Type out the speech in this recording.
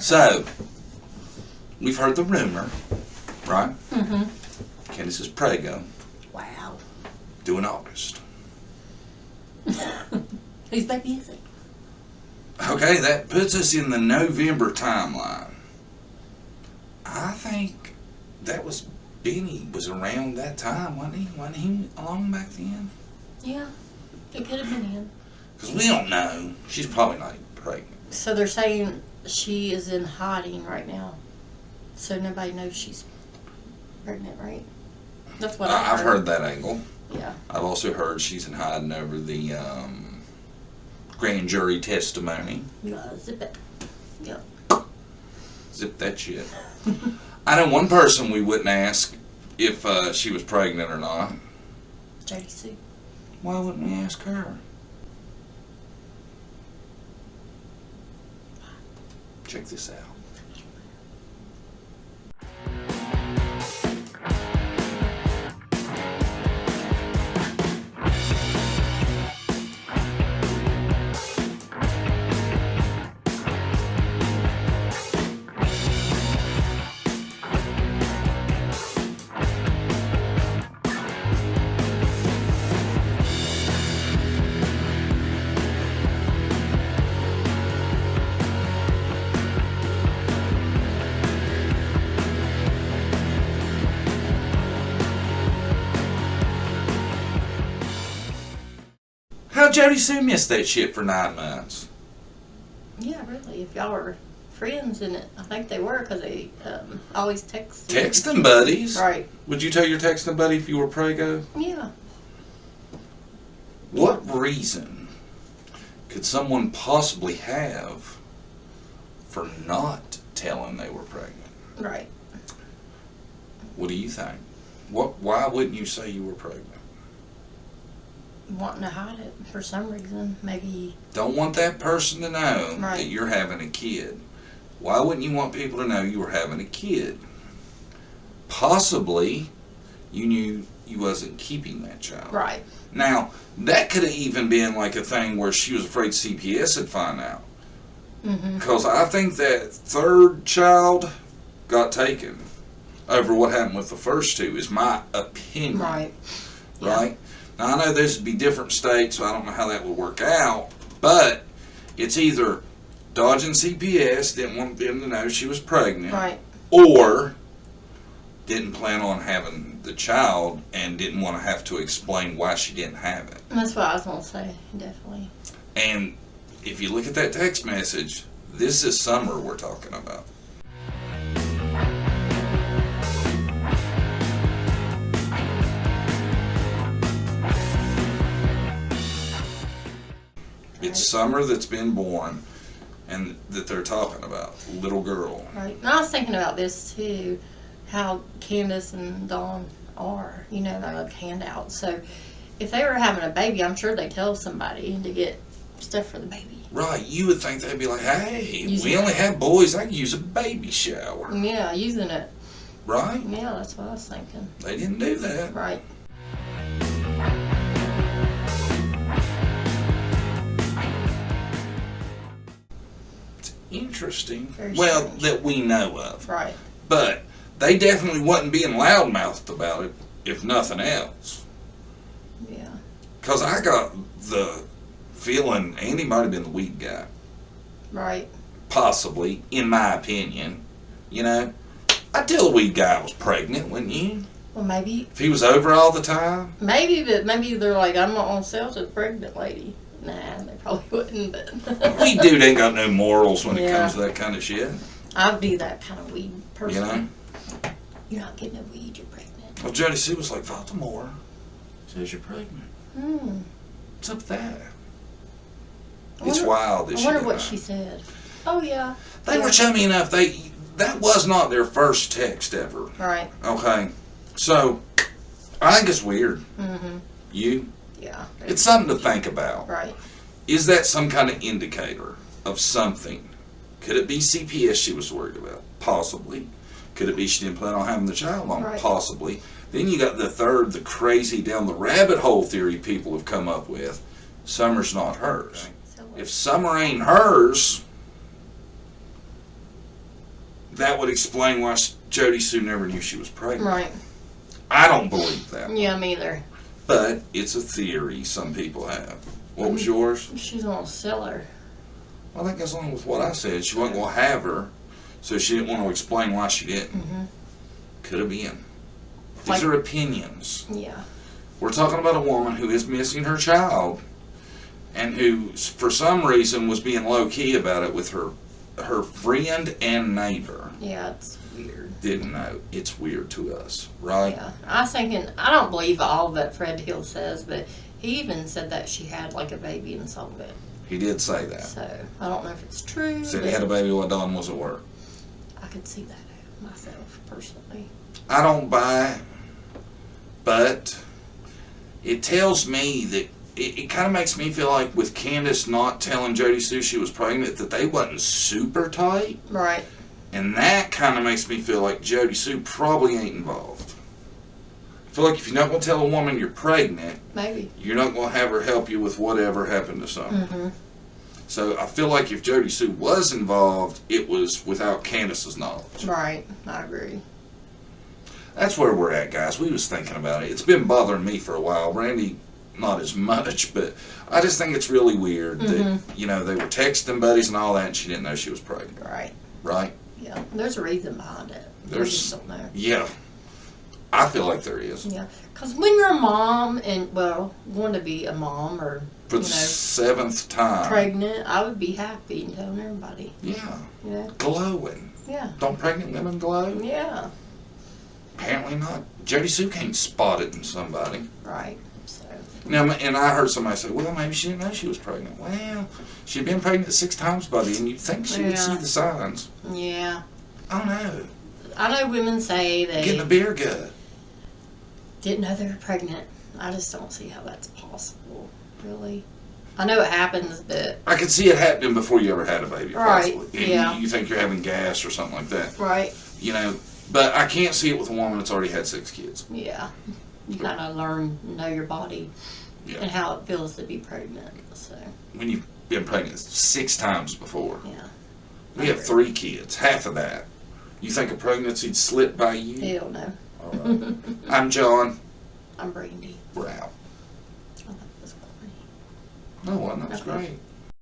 So, we've heard the rumor, right? Mm-hmm. Candus is prego. Wow. Due in August. Whose baby is it? Okay, that puts us in the November timeline. I think that was Benny was around that time, wasn't he? Wasn't he along back then? Yeah, it could have been him. Because we don't know. She's probably not even pregnant. So they're saying she is in hiding right now. So nobody knows she's pregnant, right? That's what I've heard that angle. Yeah. I've also heard she's in hiding over the grand jury testimony. Yeah, zip it. Yep. Zip that shit. I know one person we wouldn't ask if she was pregnant or not. Jodie Sue. Why wouldn't we ask her? Check this out. How'd Jodie Sue miss that shit for 9 months? Yeah, really. If y'all were friends in it, I think they were because they always text. Texting buddies? Right. Would you tell your texting buddy if you were prego? Yeah. What reason could someone possibly have for not telling they were pregnant? Right. What do you think? Why wouldn't you say you were pregnant? Wanting to hide it for some reason. Maybe. Don't want that person to know Right. that you're having a kid. Why wouldn't you want people to know you were having a kid? Possibly you knew you wasn't keeping that child. Right. Now, that could have even been like a thing where she was afraid CPS would find out. Mm-hmm. Because I think that third child got taken over what happened with the first two, is my opinion. Right. Right? Now, I know this would be different states, so I don't know how that would work out, but it's either dodging CPS, didn't want them to know she was pregnant, Right. or didn't plan on having the child and didn't want to have to explain why she didn't have it. That's what I was going to say. Definitely. And if you look at that text message, this is summer we're talking about. It's Summer that's been born and that they're talking about. Little girl. Right. And I was thinking about this too, how Candus and Dawn are. You know, they like handouts. So if they were having a baby, I'm sure they tell somebody to get stuff for the baby. Right. You would think they'd be like, hey, Using we only it. have boys. I can use a baby shower. Yeah, using it. Right? Yeah, that's what I was thinking. They didn't do that. Right. Interesting. Very Well, strange. that we know of. Right. But they definitely wasn't being loudmouthed about it, if nothing else. Yeah. Because I got the feeling Andy might have been the weed guy. Right. Possibly, in my opinion. You know? I'd tell the weed guy I was pregnant, wouldn't you? Well, maybe. If he was over all the time. Maybe, but maybe they're like, I'm not on sale to the pregnant lady. Nah, they probably wouldn't, but. Weed dude ain't got no morals when it Yeah. comes to that kind of shit. I'd be that kind of weed person. You know? You're not getting no weed, you're pregnant. Well, Jodie Sue was like, Baltimore says you're pregnant. What's up with that? It's wild that I she wonder did what that. she said. Oh, yeah. They were chummy enough. That was not their first text ever. Right. Okay. So, I think it's weird. Mm-hmm. You? Yeah. It's something to think about. Right. Is that some kind of indicator of something? Could it be CPS she was worried about? Possibly. Could it be she didn't plan on having the child long? Right. Possibly. Then you got the third, the crazy down the rabbit hole theory people have come up with. Summer's not hers. So If Summer ain't hers, that would explain why Jodie Sue never knew she was pregnant. Right. I don't believe that. Yeah, me either. But it's a theory some people have. What was yours? She's gonna sell her. I think that's along with what I said. She wasn't going to have her, so she didn't want to explain why she didn't. Mm-hmm. Could have been. These Like, are opinions. Yeah. We're talking about a woman who is missing her child and who, for some reason, was being low-key about it with her friend and neighbor. Yeah, it's weird. Didn't know. It's weird to us, right? Yeah. I was thinking, I don't believe all that Fred Hill says, but he even said that she had like a baby and sold it. He did say that. So, I don't know if it's true. Said he had a baby while Dawn was at work. I could see that myself, personally. I don't buy it, but it tells me that it kind of makes me feel like with Candus not telling Jodie Sue she was pregnant, that they wasn't super tight. Right. And that kind of makes me feel like Jodie Sue probably ain't involved. I feel like if you're not going to tell a woman you're pregnant, Maybe. you're not going to have her help you with whatever happened to someone. Mm-hmm. So I feel like if Jodie Sue was involved, it was without Candus's knowledge. Right. I agree. That's where we're at, guys. We was thinking about it. It's been bothering me for a while. Randy, not as much, but I just think it's really weird that, you know, they were texting buddies and all that, and she didn't know she was pregnant. Right. Right? Yeah. There's a reason behind it. We just don't know. Yeah. I feel like there is. Yeah. Because when you're a mom and, well, going to be a mom or, For the 7th time. pregnant, I would be happy and telling everybody. Yeah. You know? Glowing. Yeah. Don't pregnant women glow? Yeah. Apparently not. Jodie Sue can't spot it in somebody. Right. So. Now, and I heard somebody say, well, maybe she didn't know she was pregnant. Well, she'd been pregnant 6 times, buddy, and you'd think she would see the signs. Yeah. I don't know. I know women say they Getting a beer gut. didn't know they were pregnant. I just don't see how that's possible, really. I know it happens, but... I could see it happening before you ever had a baby, Right, possibly. And yeah. you think you're having gas or something like that. Right. You know, but I can't see it with a woman that's already had 6 kids. Yeah. You kind of know your body and how it feels to be pregnant, so... When you've been pregnant 6 times before. Yeah. We have 3 kids, half of that. You think a pregnancy'd slip by you? Hell no. All right. I'm John. I'm Brandie. We're out. Oh, that was funny. No, that was Okay. great.